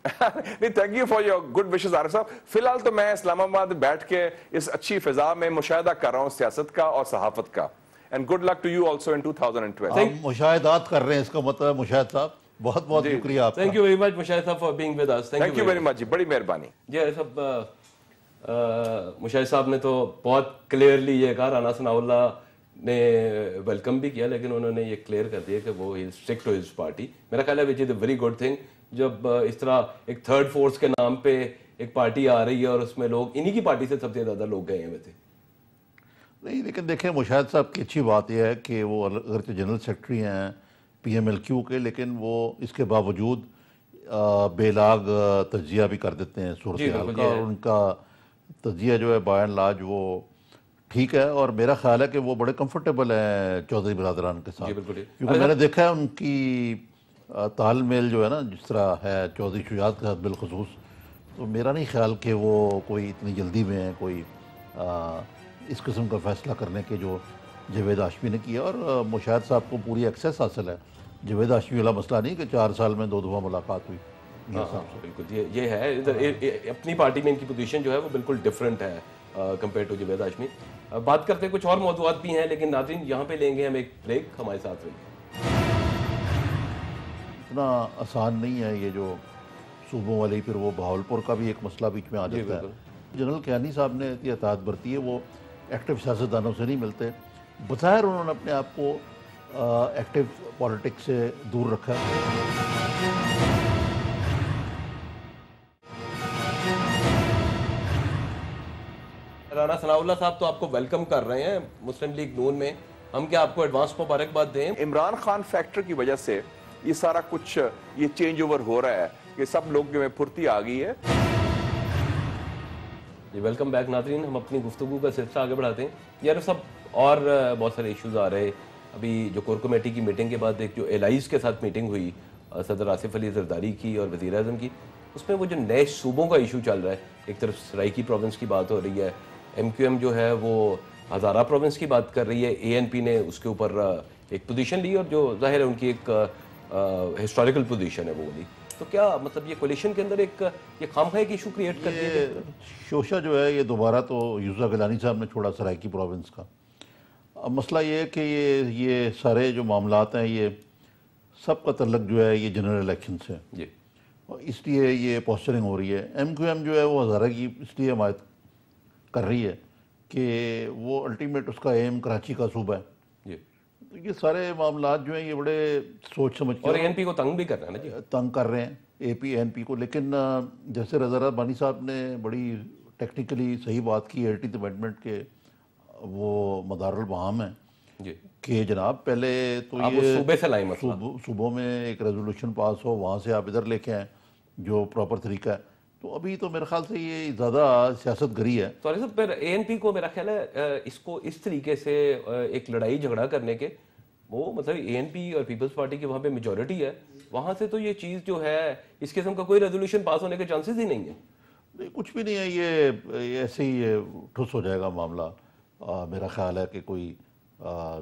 نہیں thank you for your good wishes Arif صاحب. فی الحال تو میں اسلام آباد بیٹھ کے اس اچھی فضا میں مشاہدہ کر رہا ہوں سیاست کا اور صحافت کا. And good luck to you also in 2012. ہم مشاہدات کر رہے ہیں، اس کا مطلب مشاہد صاحب بہت بہت شکریہ آپ کا. Thank you very much Mushahid صاحب for being with us. Thank you very much جی، بڑی مہربانی. جی صاحب، مشاہد صاحب نے تو بہت کلیئرلی یہ کہا، رانا ثناء اللہ نے ویلکم بھی کیا، لیکن انہوں نے یہ کلیئر کر دیا کہ وہ اسٹک ٹو ہز پارٹی. میرا خیال ہے وچ از اے ویری گڈ تھنگ. جب اس طرح ایک تھرڈ فورس کے نام پہ ایک پارٹی آ رہی ہے اور اس میں لوگ انہی کی پارٹی سے سب سے زیادہ لوگ گئے ہیں ویسے. نہیں لیکن دیکھیں مشاہد صاحب کی اچھی بات یہ ہے کہ وہ اگرچہ جنرل سیکرٹری ہیں پی ایم ایل کیو کے، لیکن وہ اس کے باوجود بے لاگ تجزیہ بھی کر دیتے ہیں صورتحال کا، اور ان کا تجزیہ جو ہے بائی اینڈ لارج وہ ٹھیک ہے. اور میرا خیال ہے کہ وہ بڑے کمفرٹیبل ہیں چودھری برادران کے ساتھ، کیونکہ میں نے دیکھا ہے ان کی تال میل جو ہے نا جس طرح ہے چودھری شجاعت کے ساتھ بالخصوص، تو میرا نہیں خیال کہ وہ کوئی اتنی جلدی میں ہے کوئی اس قسم کا فیصلہ کرنے کے جو جاوید ہاشمی نے کیا. اور مشاہد صاحب کو پوری ایکسیس حاصل ہے. جاوید ہاشمی والا مسئلہ نہیں کہ 4 سال میں 2 دفعہ ملاقات ہوئی. بالکل یہ ہے ادھر اپنی پارٹی میں ان کی پوزیشن جو ہے وہ بالکل ڈفرینٹ ہے کمپیئر ٹو جاوید ہاشمی. بات کرتے ہیں کچھ اور موضوعات بھی ہیں، لیکن ناظرین یہاں پہ لیں گے ہم ایک بریک. ہمارے ساتھ رہیے. اتنا آسان نہیں ہے یہ جو صوبوں والی، پھر وہ بہاولپور کا بھی ایک مسئلہ بیچ میں آ جاتا ہے. جنرل کیانی صاحب نے احتیاط برتی ہے، وہ ایکٹیو سیاستدانوں سے نہیں ملتے. بظاہر انہوں نے اپنے آپ کو ایکٹیو پالیٹکس سے دور رکھا ہے. رانا ثناء اللہ صاحب تو آپ کو ویلکم کر رہے ہیں مسلم لیگ نون میں. ہم کیا آپ کو ایڈوانس مبارکباد دیں؟ عمران خان فیکٹر کی وجہ سے یہ سارا کچھ یہ چینج اوور ہو رہا ہے کہ سب لوگ میں پھرتی آ گئی ہے. جی ویلکم بیک ناظرین. ہم اپنی گفتگو کا سلسلہ آگے بڑھاتے ہیں. یار سب اور بہت سارے ایشوز آ رہے. ابھی جو کور کمیٹی کی میٹنگ کے بعد ایک جو ایلائز کے ساتھ میٹنگ ہوئی صدر آصف علی زرداری کی اور وزیر اعظم کی، اس میں وہ جو نئے صوبوں کا ایشو چل رہا ہے، ایک طرف سرائیکی پروونس کی بات ہو رہی ہے، ایم کیو ایم جو ہے وہ ہزارہ پروونس کی بات کر رہی ہے، اے این پی نے اس کے اوپر ایک پوزیشن لی اور جو ظاہر ہے ان کی ایک ہسٹوریکل پوزیشن ہے وہ لی. تو کیا مطلب یہ کولیشن کے اندر ایک یہ خامخواہ ایک ایشو کریٹ کر دیا گیا؟ شوشہ جو ہے یہ دوبارہ تو یوسف گیلانی صاحب نے چھوڑا سرائیکی پروونس کا. اب مسئلہ یہ ہے کہ یہ سارے جو معاملات ہیں یہ سب کا تعلق جو ہے یہ جنرل الیکشن سے، جی اس لیے یہ پوسچرنگ ہو رہی ہے. ایم کیو ایم جو ہے وہ ہزارہ کی اس لیے حمایت کر رہی ہے کہ وہ الٹیمیٹ اس کا ایم کراچی کا صوبہ ہے. جی تو یہ سارے معاملات جو ہیں یہ بڑے سوچ سمجھ کے اور اے این پی کو تنگ بھی کر رہا ہے نا جی، تنگ کر رہے ہیں اے پی این پی کو. لیکن جیسے رضا ربانی صاحب نے بڑی ٹیکنیکلی صحیح بات کی 80th امینڈمنٹ کے وہ مدار المہام ہیں جی کہ جناب پہلے تو آپ یہ صوبے سے لائیں مسئلہ. صوبوں میں ایک ریزولوشن پاس ہو، وہاں سے آپ ادھر لے کے آئیں جو پراپر طریقہ ہے. تو ابھی تو میرے خیال سے یہ زیادہ سیاست گری ہے. تو صاحب پھر اے این پی کو میرا خیال ہے اس کو اس طریقے سے ایک لڑائی جھگڑا کرنے کے، وہ مطلب اے این پی اور پیپلز پارٹی کی وہاں پہ میجورٹی ہے، وہاں سے تو یہ چیز جو ہے اس قسم کا کوئی ریزولوشن پاس ہونے کے چانسز ہی نہیں ہیں. نہیں کچھ بھی نہیں ہے، یہ ایسے ہی ٹھس ہو جائے گا معاملہ. میرا خیال ہے کہ کوئی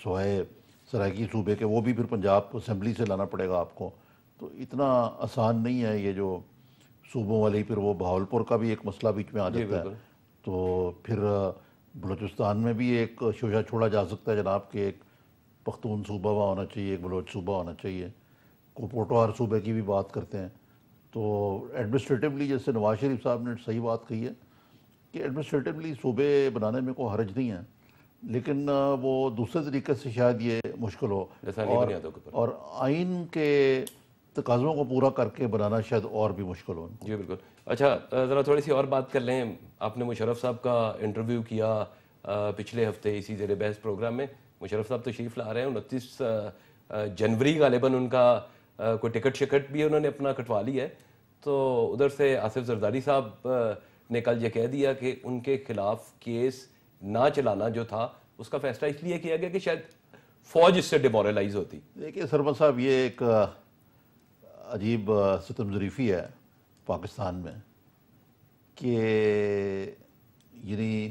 سوائے سرائیکی صوبے کے وہ بھی پھر پنجاب کو اسمبلی سے لانا پڑے گا آپ کو. تو اتنا آسان نہیں ہے یہ جو صوبوں والی. پھر وہ بہاولپور کا بھی ایک مسئلہ بیچ میں آ جاتا ہے. تو پھر بلوچستان میں بھی ایک شوشہ چھوڑا جا سکتا ہے جناب کہ ایک پختون صوبہ وہاں ہونا چاہیے، ایک بلوچ صوبہ ہونا چاہیے. کو پوٹوہار صوبے کی بھی بات کرتے ہیں. تو ایڈمنسٹریٹیولی جیسے نواز شریف صاحب نے صحیح بات کہی ہے کہ ایڈمنسٹریٹیولی صوبے بنانے میں کوئی حرج نہیں ہے، لیکن وہ دوسرے طریقے سے شاید یہ مشکل ہو، اور آئین کے تقاضوں کو پورا کر کے بنانا شاید اور بھی مشکل ہو. جی بالکل. اچھا ذرا تھوڑی سی اور بات کر لیں. آپ نے مشرف صاحب کا انٹرویو کیا پچھلے ہفتے اسی زیر بحث پروگرام میں. مشرف صاحب تشریف لا رہے ہیں. 29 جنوری غالباً ان کا کوئی ٹکٹ شکٹ بھی انہوں نے اپنا کٹوا لی ہے. تو ادھر سے آصف زرداری صاحب نے کل یہ کہہ دیا کہ ان کے خلاف کیس نہ چلانا جو تھا اس کا فیصلہ اس لیے کیا گیا کہ شاید فوج اس سے ڈیمورلائز ہوتی. دیکھیے سرمد صاحب یہ ایک عجیب ستم ظریفی ہے پاکستان میں کہ یعنی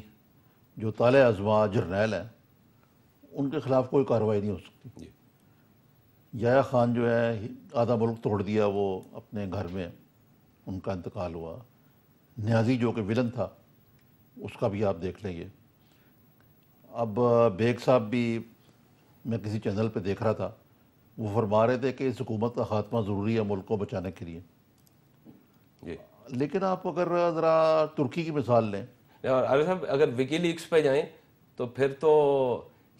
جو طالع ازما جرنیل ہیں ان کے خلاف کوئی کارروائی نہیں ہو سکتی. یحییٰ خان جو ہے آدھا ملک توڑ دیا وہ اپنے گھر میں ان کا انتقال ہوا. نیازی جو کہ ولن تھا اس کا بھی آپ دیکھ لیں. اب بیگ صاحب بھی میں کسی چینل پہ دیکھ رہا تھا, وہ فرما رہے تھے کہ اس حکومت کا خاتمہ ضروری ہے ملک کو بچانے کے لیے. جی لیکن آپ اگر ذرا ترکی کی مثال لیں, عارف صاحب اگر وکی لیکس پہ جائیں تو پھر تو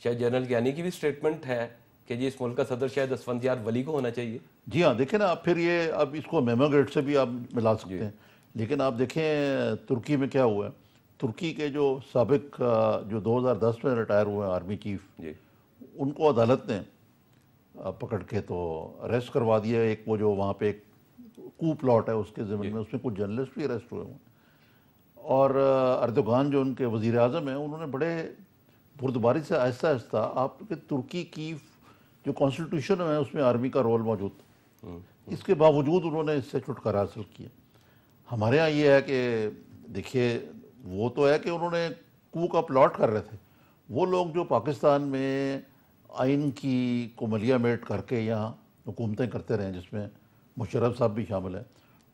شاید جنرل کیانی کی بھی اسٹیٹمنٹ ہے کہ جی اس ملک کا صدر شاید اسفندیار ولی کو ہونا چاہیے. جی ہاں دیکھیں نا, اب پھر یہ اب اس کو میمو گیٹ سے بھی آپ ملا سکتے ہیں. لیکن آپ دیکھیں ترکی میں کیا ہوا ہے. ترکی کے جو سابق جو 2010 میں ریٹائر ہوئے ہیں آرمی چیف, ان کو عدالت نے پکڑ کے تو اریسٹ کروا دیا. ایک وہ جو وہاں پہ ایک کو پلاٹ ہے اس کے ضمن میں, اس میں کچھ جرنلسٹ بھی اریسٹ ہوئے ہیں. اور اردوغان جو ان کے وزیر اعظم ہیں, انہوں نے بڑے بردباری سے آہستہ آہستہ آپ کے ترکی کی جو کانسٹیٹیوشن ہے اس میں آرمی کا رول موجود تھا, اس کے باوجود انہوں نے اس سے چھٹکارا حاصل کیا. ہمارے ہاں یہ ہے کہ دیکھیے وہ تو ہے کہ انہوں نے کو کا پلاٹ کر رہے تھے. وہ لوگ جو پاکستان میں آئین کی کو ملیامیٹ کر کے یہاں حکومتیں کرتے رہے, جس میں مشرف صاحب بھی شامل ہیں,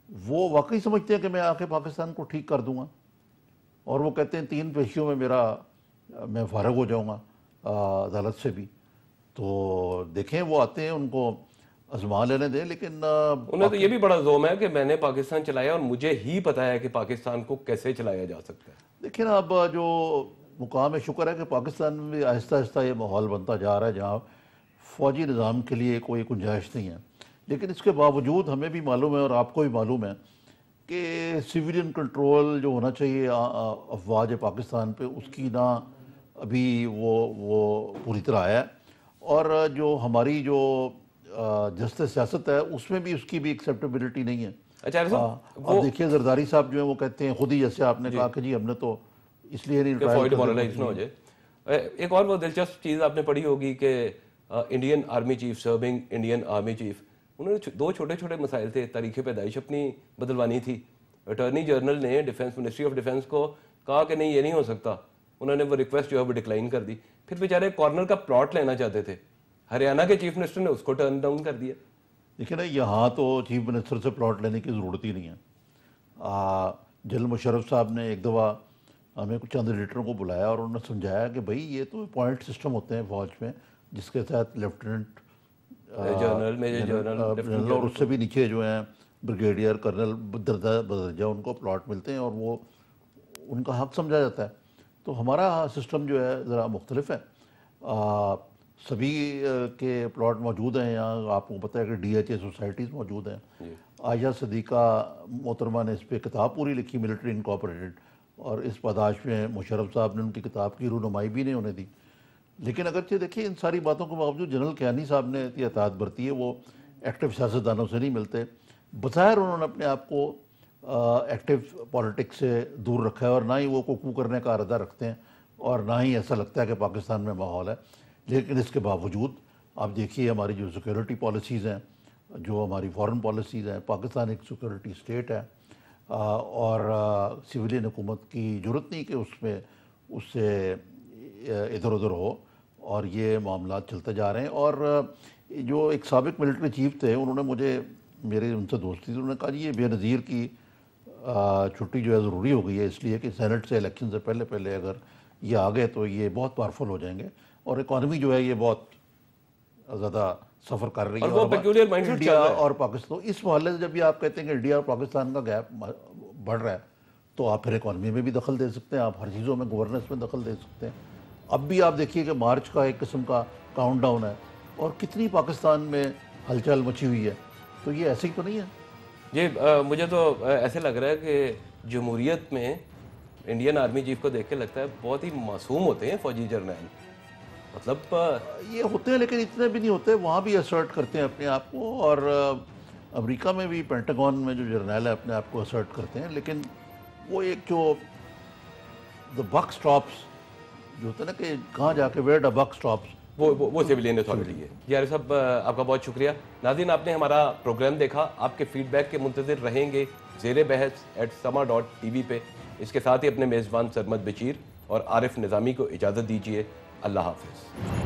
وہ واقعی سمجھتے ہیں کہ میں آ کے پاکستان کو ٹھیک کر دوں گا, اور وہ کہتے ہیں 3 پیشیوں میں میں فارغ ہو جاؤں گا عدالت سے بھی. تو دیکھیں وہ آتے ہیں, ان کو آزما لینے دیں. لیکن انہیں تو یہ بھی بڑا زوم ہے کہ میں نے پاکستان چلایا اور مجھے ہی پتا ہے کہ پاکستان کو کیسے چلایا جا سکتا ہے. دیکھیں نا, اب جو مقام شکر ہے کہ پاکستان میں بھی آہستہ آہستہ یہ ماحول بنتا جا رہا ہے جہاں فوجی نظام کے لیے کوئی گنجائش نہیں ہے. لیکن اس کے باوجود ہمیں بھی معلوم ہے اور آپ کو بھی معلوم ہے کہ سویلین کنٹرول جو ہونا چاہیے افواج پاکستان پہ, اس کی نہ ابھی وہ پوری طرح آیا ہے. اور جو ہماری جو جسٹ سیاست ہے اس میں بھی اس کی بھی ایکسیپٹیبلٹی نہیں ہے. اچھا اب دیکھیے زرداری صاحب جو ہیں وہ کہتے ہیں خود ہی, جیسے آپ نے کہا کہ جی ہم نے تو اس لیے نہیں ڈیمورلائز نہ ہو جائے. ایک اور وہ دلچسپ چیز آپ نے پڑھی ہوگی کہ Indian army chief, serving Indian army chief, انہوں نے 2 چھوٹے چھوٹے مسائل تھے. تاریخ پیدائش اپنی بدلوانی تھی. اٹارنی جنرل نے ڈیفنس منسٹری آف ڈیفنس کو کہا کہ نہیں یہ نہیں ہو سکتا. انہوں نے وہ ریکویسٹ جو ہے وہ ڈکلائن کر دی. پھر بیچارے کارنر کا پلاٹ لینا چاہتے تھے, ہریانہ کے چیف منسٹر نے اس کو ٹرن ڈاؤن کر دیا. دیکھیں نا, یہاں تو چیف منسٹر سے پلاٹ لینے کی ضرورت ہی نہیں ہے. جنرل مشرف صاحب نے ایک دفعہ ہمیں کچھ چند لیڈروں کو بلایا اور انہوں نے سمجھایا کہ بھائی یہ تو پوائنٹ سسٹم ہوتے ہیں فوج میں, جس کے تحت لیفٹیننٹ جنرل, میجر جنرل اور اس سے بھی نیچے جو ہیں بریگیڈیئر, کرنل بدرجہ ان کو پلاٹ ملتے ہیں اور وہ ان کا حق سمجھا جاتا ہے. تو ہمارا سسٹم جو ہے ذرا مختلف ہے. سبھی کے پلاٹ موجود ہیں یہاں. آپ کو پتہ ہے کہ ڈی ایچ اے سوسائٹیز موجود ہیں. عائشہ صدیقہ محترمہ نے اس پہ کتاب پوری لکھی, ملٹری انکارپوریٹڈ, اور اس پاداش میں مشرف صاحب نے ان کی کتاب کی رونمائی بھی نہیں ہونے دی. لیکن اگرچہ دیکھیں ان ساری باتوں کے باوجود جنرل کیانی صاحب نے احتیاط برتی ہے. وہ ایکٹیو سیاستدانوں سے نہیں ملتے. بظاہر انہوں نے اپنے آپ کو ایکٹیو پالیٹکس سے دور رکھا ہے, اور نہ ہی وہ کو کرنے کا ارادہ رکھتے ہیں, اور نہ ہی ایسا لگتا ہے کہ پاکستان میں ماحول ہے. لیکن اس کے باوجود آپ دیکھیے ہماری جو سیکورٹی پالیسیز ہیں, جو ہماری فارن پالیسیز ہیں, پاکستان ایک سیکورٹی اسٹیٹ ہے, اور سویلین حکومت کی ضرورت نہیں کہ اس سے ادھر ادھر ہو, اور یہ معاملات چلتے جا رہے ہیں. اور جو ایک سابق ملٹری چیف تھے, انہوں نے مجھے, میرے ان سے دوستی تھی, انہوں نے کہا جی یہ بے نظیر کی چھٹی جو ہے ضروری ہو گئی ہے, اس لیے کہ سینٹ سے الیکشن سے پہلے اگر یہ آ گئے تو یہ بہت پاورفل ہو جائیں گے, اور اکانومی جو ہے یہ بہت زیادہ سفر کر رہی ہے انڈیا اور پاکستان. اس محلے سے جب بھی آپ کہتے ہیں کہ انڈیا اور پاکستان کا گیپ بڑھ رہا ہے, تو آپ پھر اکانومی میں بھی دخل دے سکتے ہیں, آپ ہر چیزوں میں گورننس میں دخل دے سکتے ہیں. اب بھی آپ دیکھیے کہ مارچ کا ایک قسم کا کاؤنٹ ڈاؤن ہے, اور کتنی پاکستان میں ہلچل مچی ہوئی ہے. تو یہ ایسے ہی تو نہیں ہے. جی مجھے تو ایسے لگ رہا ہے کہ جمہوریت میں انڈین آرمی چیف کو دیکھ کے لگتا ہے بہت ہی معصوم ہوتے ہیں فوجی جرنیل. مطلب یہ ہوتے ہیں لیکن اتنے بھی نہیں ہوتے. وہاں بھی اسرٹ کرتے ہیں اپنے آپ کو, اور امریکہ میں بھی پینٹاگون میں جو جرنیل ہے اپنے آپ کو اسرٹ کرتے ہیں. لیکن وہ ایک جو دا بک سٹاپس جو ہوتا ہے نا کہ کہاں جا کے ویئر دا بک سٹاپس, وہ سویلین اتھارٹی ہے. یار صاحب آپ کا بہت شکریہ. ناظرین آپ نے ہمارا پروگرام دیکھا. آپ کے فیڈ بیک کے منتظر رہیں گے زیر بحث @sama.tv پہ. اس کے ساتھ ہی اپنے میزبان سرمد بشیر اور عارف نظامی کو اجازت دیجیے. اللہ حافظ.